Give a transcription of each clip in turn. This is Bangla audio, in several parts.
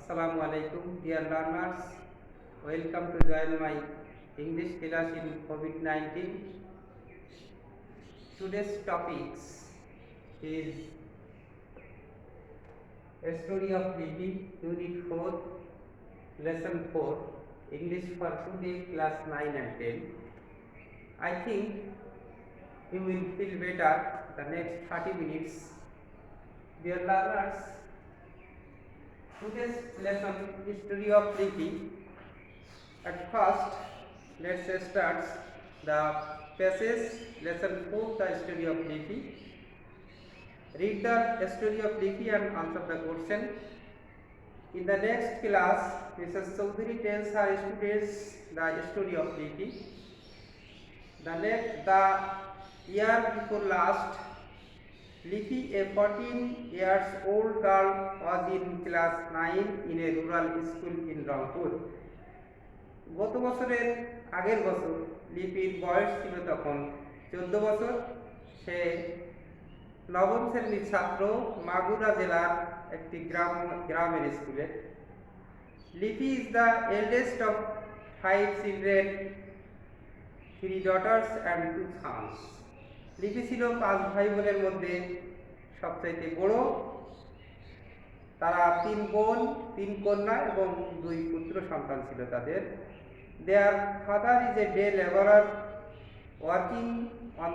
Assalamu alaikum, dear learners. Welcome to join my English class in COVID-19. Today's topics is a story of Lily, Unit 4, Lesson 4, English for today, class 9 and 10. I think you will feel better the next 30 minutes. Dear learners, today's lesson is story of Lily. At first, let's start the passage, lesson 4, the story of Lily. Read the story of Lily and answer the question. In the next class, Mrs. Chaudhary tells her students the story of Lily. The year before last, Lily, a 14 years old girl, was in class 9 in a rural school in Rangpur. গত বছরের আগের বছর লিপির বয়স ছিল তখন 14 বছর। সে নবম শ্রেণীর ছাত্র, মাগুরা জেলার একটি গ্রামের স্কুলে। লিপি is the eldest of 5 children, 3 daughters and 2 sons. লিপি ছিল 5 ভাই বোনের মধ্যে সবচাইতে বড়। তারা 3 বোন, 3 কন্যা এবং 2 পুত্র সন্তান ছিল তাদের। Their father is a day laborer working on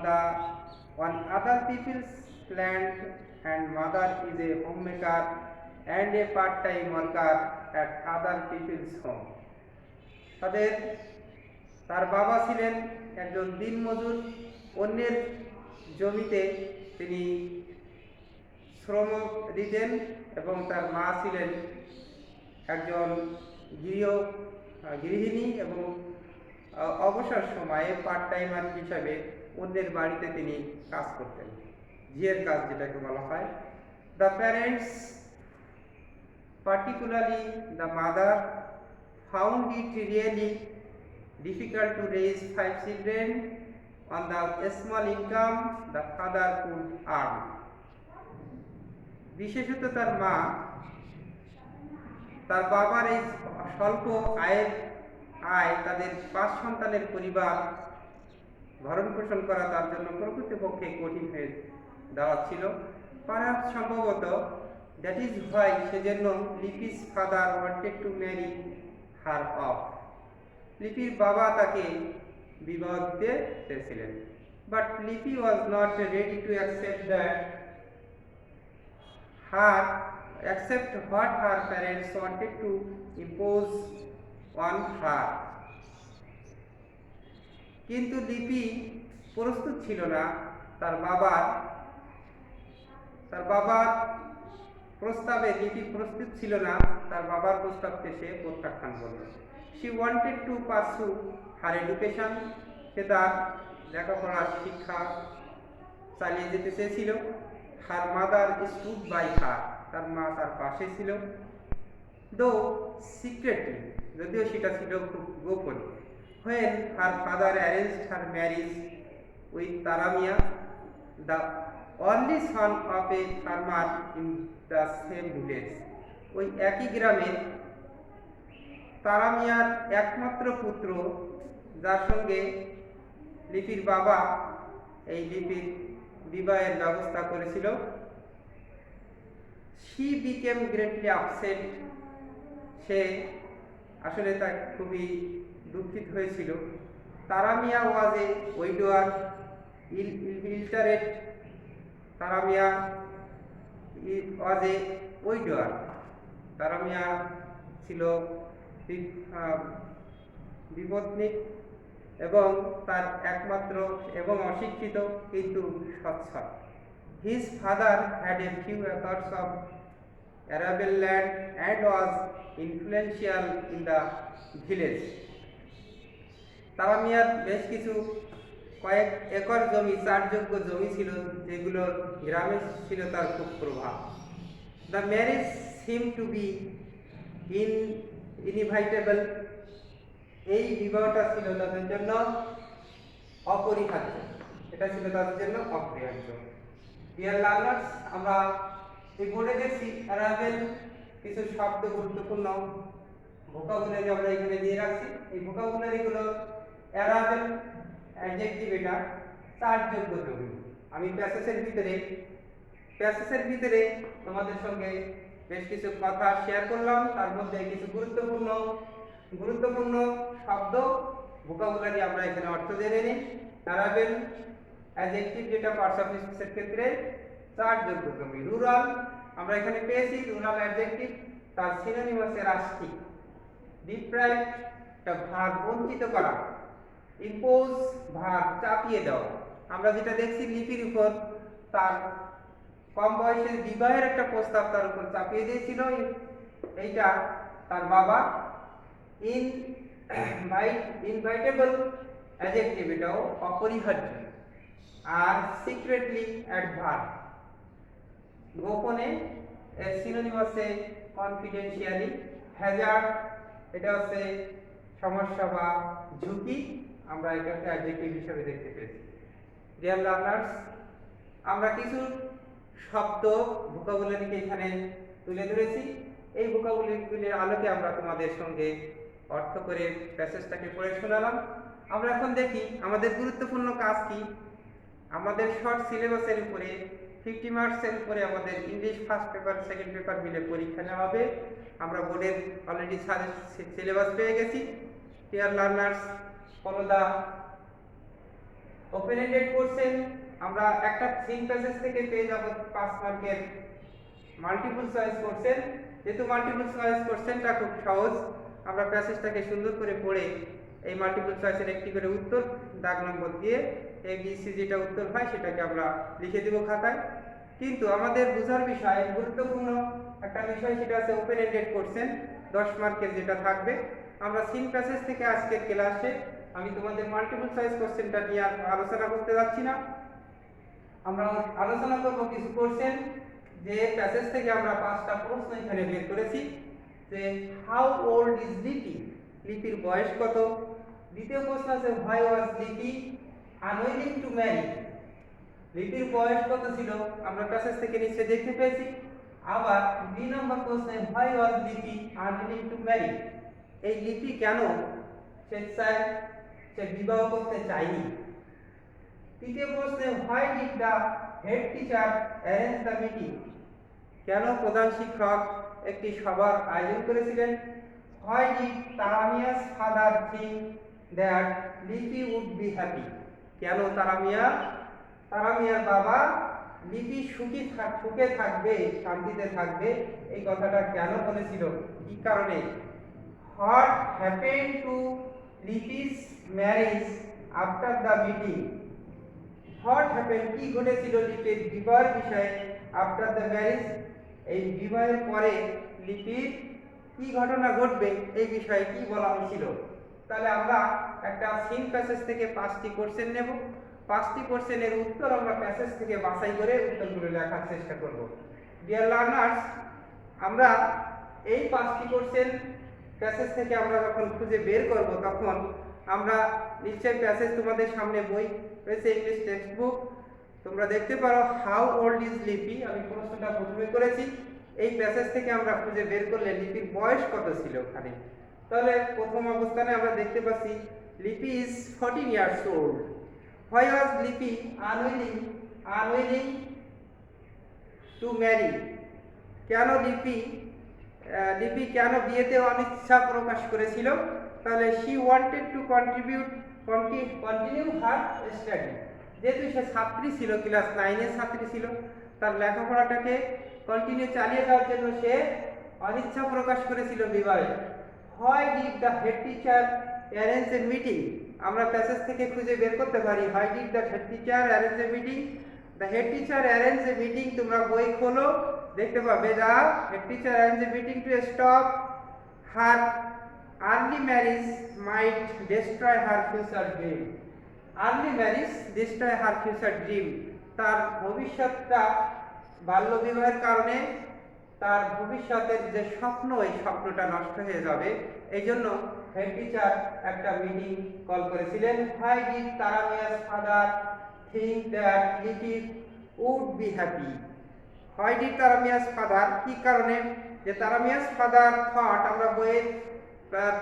other people's land, and mother is a homemaker and a part-time worker at other people's home. তার বাবা ছিলেন একজন দিনমজুর, অন্যের জমিতে তিনি শ্রম দিতেন, এবং তার মা ছিলেন একজন গৃহিণী এবং অবসর সময়ে পার্ট টাইমার হিসাবে অন্যের বাড়িতে তিনি কাজ করতেন, ঝিয়ের কাজ যেটাকে বলা হয়। The parents, particularly the mother, found it really difficult to raise 5 children on the small income the father could earn. বিশেষত তার মা তার বাবার এই স্বল্প আয় তাদের 5 সন্তানের পরিবার ভরণ পোষণ করা তার জন্য প্রকৃতপক্ষে কঠিন হয়ে দাঁড়াচ্ছিল। পারহাপস সম্ভবত দ্যাট ইজ হোয়াই সেজন্য Lipi's father wanted to marry her of. লিপির বাবা তাকে বিবাহ দিতে চেয়েছিলেন, বাট লিপি was not ready to accept what her parents wanted to impose on her. কিন্তু লিপি প্রস্তুত ছিল না তার বাবার প্রস্তাবে। লিপি প্রস্তুত ছিল না তার বাবার প্রস্তাবকে সে প্রত্যাখ্যান করল। She wanted to pursue her education. সে তার লেখাপড়ার শিক্ষা চালিয়ে যেতে চেয়েছিল। Her mother stood by her. তার মা তার পাশে ছিল, though secretly, যদিও সেটা ছিল খুব গোপনে। When her father arranged her marriage with Taramia, the only son of a farmer in the same village. ওই একই গ্রামে তারামিয়ার একমাত্র পুত্র, যার সঙ্গে লিপির বাবা এই লিপির বিবাহের ব্যবস্থা করেছিল। She became greatly upset. সে আসলে তা খুবই দুঃখিত হয়েছিল। তারামিয়া ওয়াজ এ উইডোয়ার, illiterate. তারামিয়া ওয়াজ এ উইডোয়ার। তারামিয়া ছিল বিপত্নিক এবং তার একমাত্র এবং অশিক্ষিত কিন্তু সচ্ছল। His father had a few acres of arable land and was influential in the village. তারামিয়ার বেশ কিছু কয়েক একর জমি, চাষযোগ্য জমি ছিল, যেগুলোর গ্রামে ছিল তার খুব প্রভাব। The marriage seemed to be inevitable. এই বিবাহটা ছিল তাদের জন্য অপরিহার্য, এটা ছিল তাদের জন্য অপরিহার্য। ডিয়ার লার্নার্স, আমরা এই বোর্ডে দেখছি অ্যারাবেল কিছু শব্দ গুরুত্বপূর্ণ ভোকাবুলারি আমরা এখানে দিয়ে রাখছি। এই ভোকাবুলারিগুলো অ্যারাবেল অ্যাডজেক্টিভ, এটা চার্জযোগ্য জরুরি। আমি প্যাসেজের ভিতরে তোমাদের সঙ্গে বেশ কিছু কথা শেয়ার করলাম, তার মধ্যে কিছু গুরুত্বপূর্ণ শব্দ ভোকাবুলারি আমরা এখানে অর্থ জেনে নিই। অ্যারাবেল অ্যাডজেক্টিভ যেটা পার্টস অফ স্পিচের ক্ষেত্রে চার্জযোগ্য জরুরি। রুরাল আমরা এখানে পেয়েছি, রুরাল অ্যাডজেক্টিভ তার সিনোনিম হচ্ছে রাষ্ট্রিক। ডিপ্রাইভড একটা ভার বঞ্চিত করা। ইম্পোজ ভার চাপিয়ে দেওয়া। আমরা যেটা দেখছি লিপির উপর তার কম বয়সের বিবাহের একটা প্রস্তাব তার উপর চাপিয়ে দিয়েছিল, এইটা তার বাবা। ইনভাইটেবল অ্যাডজেক্টিভ, এটাও অপরিহার্য। আর সিক্রেটলি অ্যাডভার্ব, গোপনে, এর সিনোনিম আছে কনফিডেন্সিয়ালি। হ্যাজার্ড এটা হচ্ছে সমস্যা বা ঝুঁকি, আমরা এটাকে অ্যাডজেক্টিভ হিসেবে দেখতে পেয়েছি। ডিয়ার লার্নার্স, আমরা কিছু শব্দ ভোকাবুলারিকে এখানে তুলে ধরেছি। এই ভোকাবুলারিগুলির আলোকে আমরা তোমাদের সঙ্গে অর্থ করে প্যাসেজটাকে পড়ে শোনালাম। আমরা এখন দেখি আমাদের গুরুত্বপূর্ণ কাজ কি। আমাদের শর্ট সিলেবাসের উপরে 50 মার্কসের উপরে আমাদের English first paper second paper মিলে পরীক্ষা নেওয়া হবে। আমরা বোর্ডের অলরেডি সিলেবাস পেয়ে গেছি। Dear learners, follow the open ended question. আমরা একটা থিঙ্ক প্যাসেজ থেকে পেয়ে যাব 5 মার্কের মাল্টিপল চয়েস কোশ্চেন। যেহেতু মাল্টিপল চয়েস কোশ্চেনটা খুব সহজ, আমরা প্যাসেজটাকে সুন্দর করে পড়ে এই মাল্টিপল চয়েসের একটি করে উত্তর দাগ নম্বর দিয়ে এ বি সি যেটা উত্তর হয় সেটাকে আমরা লিখে দেব খাতায়। কিন্তু আমাদের বোঝার বিষয়, গুরুত্বপূর্ণ একটা বিষয়, সেটা আছে ওপেন এন্ডেড কোশ্চেন 10 মার্কের যেটা থাকবে। আমরা সিন প্যাসেজ থেকে আজকের ক্লাসে আমি তোমাদের মাল্টিপল চয়েস কোশ্চেনটা নিয়ে আলোচনা করতে যাচ্ছি না। আমরা আলোচনা করব কিছু কোশ্চেন যে প্যাসেজ থেকে আমরা 5টা প্রশ্ন এখানে বের করেছি। যে হাউ ওল্ড ইজ লিপি, লিপির বয়স কত। দ্বিতীয় প্রশ্ন আছে হোয়াই ওয়াজ লিপি আনউইলিং টু ম্যারি, লিপির বয়স কত ছিল, আমরা প্যাসেজ থেকে নিচে দেখতে পেয়েছি। আবার 2 নম্বর প্রশ্নে হোয়াই ওয়াজ লিপি আনউইলিং টু ম্যারি, এই লিপি কেন সে বিবাহ করতে চায়নি। তৃতীয় প্রশ্নে why did the head teacher arrange the meeting, কেন প্রধান শিক্ষক একটি সভার আয়োজন করেছিলেন। Why did Taramia's father think that Lipi would be happy, কেন তারামিয়ার বাবা লিপি সুখে থাকবে, শান্তিতে থাকবে, এই কথাটা কেন বলেছিল, কি কারণে। What happened to Lipi's marriage after the meeting, what happened কি ঘটেছিল লিপির বিবাহের বিষয়ে আফটার দ্য ম্যারেজ, এই বিবাহের পরে লিপির কি ঘটনা ঘটবে এই বিষয়ে কি বলা হয়েছিল। তাহলে আমরা একটা সিন প্যাসেজ থেকে 5টি কোশ্চেন নেব। 5টি কোশ্চেনের উত্তর আমরা প্যাসেজ থেকে বাছাই করে উত্তরগুলো লেখার চেষ্টা করব। ডিয়ার লার্নার্স, আমরা এই 5টি কোশ্চেন প্যাসেজ থেকে আমরা যখন খুঁজে বের করব তখন আমরা নিশ্চয়ই প্যাসেজ তোমাদের সামনে বই রয়েছে, ইংলিশ টেক্সট বুক, তোমরা দেখতে পারো হাউ ওল্ড ইজ লিপি, আমি প্রশ্নটা প্রথমে করেছি। এই প্যাসেজ থেকে আমরা খুঁজে বের করলে লিপির বয়স কত ছিল ওখানে। তাহলে প্রথম অবস্থানে আমরা দেখতে পাচ্ছি লিপি is 14 years old. Why was লিপি আনউইলিং টু ম্যারি, কেন লিপি কেন বিয়েতে অনিচ্ছা প্রকাশ করেছিল। তাহলে she wanted to continue her study, যেহেতু সে ছাত্রী ছিল, ক্লাস 9-এর ছাত্রী ছিল, তার লেখাপড়াটাকে কন্টিনিউ চালিয়ে যাওয়ার জন্য সে অনিচ্ছা প্রকাশ করেছিল বিবাহে। Why did the head teacher arrange a meeting, আমরা প্যাসেজ থেকে খুঁজে বের করতে পারি why did the head teacher arrange a meeting. The head teacher arrange a meeting, তোমরা বই খোলো দেখতে পাবে the head teacher arrange a meeting to stop her early marriage might destroy her future dream. Early marriage destroy her future dream, তার ভবিষ্যৎটা বাল্য বিবাহের কারণে তার ভবিষ্যতের যে স্বপ্ন, এই স্বপ্নটা নষ্ট হয়ে যাবে, এই জন্য হেড টিচার একটা মিটিং কল করেছিলেন। Why did Taramia's father think that Lipi would be happy, why did Taramia's father, কি কারণে, যে তারামিয়াস ফাদার থট, আমরা বইয়ের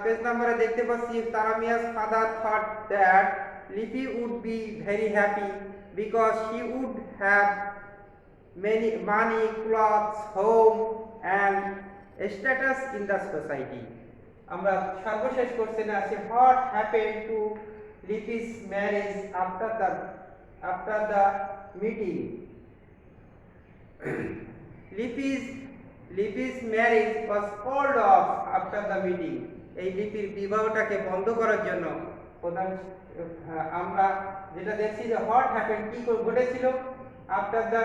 পেজ নাম্বারে দেখতে পাচ্ছি, Taramia's father thought that Lipi would be very happy because she would have many money, clothes, home and status in the society. আমরা সর্বশেষ কোশ্চেনে আছি, what happened to Lipi's marriage after the meeting? Lipi's marriage was called off after the meeting. এই লিপির বিবাহটাকে বন্ধ করার জন্য প্রধান আমরা যেটা দেখছি যে হোয়াট হ্যাপেন্ড, কি ঘটেছিল আফটার দ্য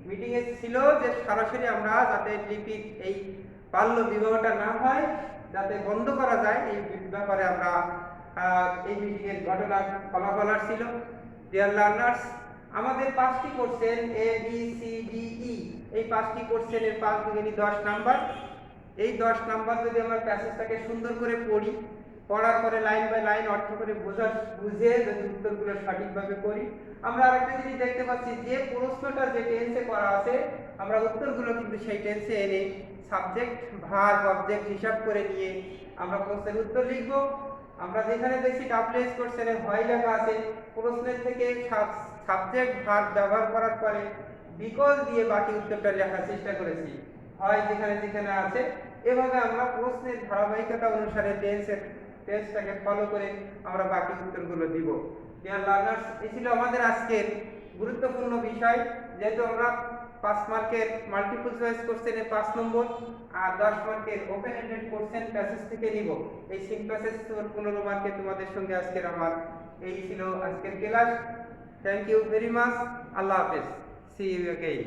মিটিং এ ছিল যে সরাসরি আমরা যাতে লিপির এই বাল্য বিবাহটা না হয়, যাতে বন্ধ করা যায়, এই ব্যাপারে আমরা এই মিটিং এর ঘটনা ফলাফল ছিল। ডিয়ার লার্নার্স, আমাদের 5টি question A B C D E, এই 5টি কোশ্চেনের 5 দুগুণে 10 নাম্বার। এই 10 নাম্বার যদি আমরা প্যাসেজটাকে সুন্দর করে পড়ি, পড়ার পরে লাইন বাই লাইন অর্থ করে বুঝে যদি উত্তরগুলো সঠিকভাবে করি, আমরা আরেকটা জিনিস দেখতে পাচ্ছি যে প্রশ্নটা যে টেন্সে করা আছে, আমরা উত্তরগুলো কিন্তু সেই টেন্সে এনে সাবজেক্ট ভার্ব অবজেক্ট হিসাব করে নিয়ে আমরা প্রশ্নের উত্তর লিখব। আমরা যেখানে দেখছি ডাব্লিউএস কোশ্চেনে হয় লেখা আছে, প্রশ্নের থেকে সাবজেক্ট ভার্ব ব্যবহার করার পরে বিকজ দিয়ে বাকি উত্তরটা লেখার চেষ্টা করেছি, হয় যেখানে যেখানে আছে। এভাবে আমরা প্রশ্নের ধারাবাহিকতা অনুসারে টেন্সটাকে ফলো করে আমরা বাকি উত্তরগুলো দিব। ডিয়ার লার্নার্স, এই ছিল আমাদের আজকের গুরুত্বপূর্ণ বিষয়। যেহেতু আমরা 5 মার্কের মাল্টিপল চয়েস কোশ্চেনে 5 নম্বর আর 10 মার্কের ওপেন এন্ডেড কোশ্চেন প্যাসেজ থেকে নিব, এই সিং প্যাসেজ 15 মার্কে তোমাদের সঙ্গে আজকের আমার এই ছিল আজকের class. Thank you very much. আল্লাহ হাফেজ। See you again.